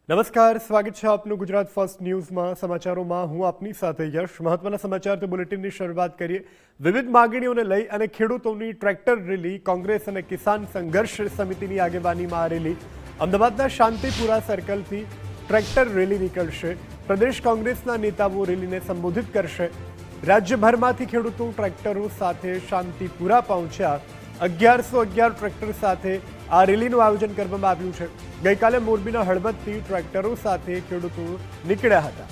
નમસ્કાર, સ્વાગત છે આપનું ગુજરાત ફર્સ્ટ ન્યૂઝમાં. સમાચારોમાં હું આપની સાથે યશ. મહત્વના સમાચાર બુલેટિનની શરૂઆત કરીએ. વિવિધ માંગણીઓને લઈ અને ખેડૂતોની ટ્રેક્ટર રેલી, કોંગ્રેસ અને કિસાન સંઘર્ષ સમિતિની આગેવાનીમાં આ રેલી અમદાવાદના શાંતિપુરા સર્કલથી ટ્રેક્ટર રેલી નીકળશે. પ્રદેશ કોંગ્રેસના નેતાઓ રેલીને સંબોધિત કરશે. રાજ્યભરમાંથી ખેડૂતો ટ્રેક્ટરો સાથે શાંતિપુરા પહોંચ્યા. 1111 ટ્રેક્ટર સાથે આ રેલીનું આયોજન કરવામાં આવ્યું છે. ગઈકાલે મોરબીના હળવદથી ટ્રેક્ટરો સાથે ખેડૂતો નીકળ્યા હતા.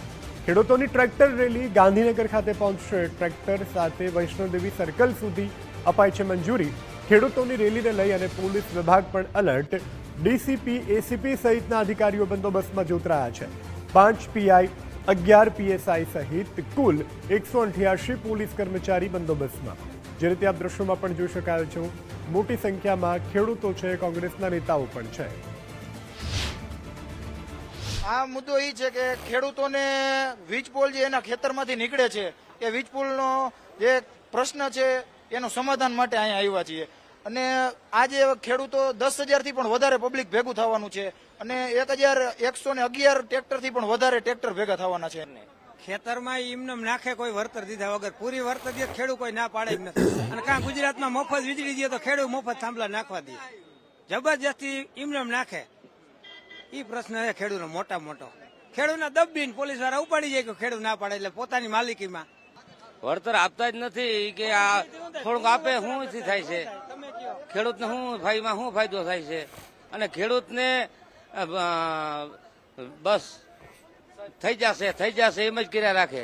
ખેડૂતોની ટ્રેક્ટર રેલી ગાંધીનગર ખાતે પહોંચશે. ટ્રેક્ટર સાથે વૈષ્ણોદેવી સર્કલ સુધી અપાઈ છે મંજૂરી. ખેડૂતોની રેલીને લઈ અને પોલીસ વિભાગ પણ એલર્ટ. ડીસીપી, એસીપી સહિતના અધિકારીઓ બંદોબસ્તમાં જોતરાયા છે. 5 પીઆઈ, 11 પીએસઆઈ સહિત કુલ 188 પોલીસ કર્મચારી બંદોબસ્તમાં. જે રીતે આપ દ્રશ્યોમાં પણ જોઈ શકાય છે, મોટી સંખ્યામાં ખેડૂતો છે, કોંગ્રેસના નેતાઓ પણ છે. આ મુદ્દો એ છે કે ખેડૂતોને વીજપોલ જે એના ખેતરમાંથી નીકળે છે એ વીજપોલનો જે પ્રશ્ન છે એનું સમાધાન માટે અહીંયા આવ્યા છીએ. અને આજે ખેડૂતો 10,000થી પણ વધારે પબ્લિક ભેગું થવાનું છે અને 1111 ટ્રેક્ટરથી પણ વધારે ટ્રેક્ટર ભેગા થવાના છે. ખેતરમાં એમને નાખે કોઈ વળતર દીધા વગર, પૂરી વળતર દે ખેડૂત કોઈ ના પાડે જ નથી. અને કાં ગુજરાતમાં મફત વીજળી દે તો ખેડૂત મફત થાંભલા નાખવા દે. જબરજસ્તી એમને નાખે એ પ્રશ્ન છે ખેડૂતનો મોટા મોટો. ખેડૂતના દબીને પોલીસ વાળા ઉપાડી જાય કે ખેડૂત ના પાડે એટલે પોતાની માલિકીમાં વળતર આપતા જ નથી કે આ થોડુંક આપે શું થાય છે, ખેડૂતને શું ફાયદો, શું ફાયદો થાય છે. અને ખેડૂતને બસ થઈ જશે એમ જ કર્યા રાખે.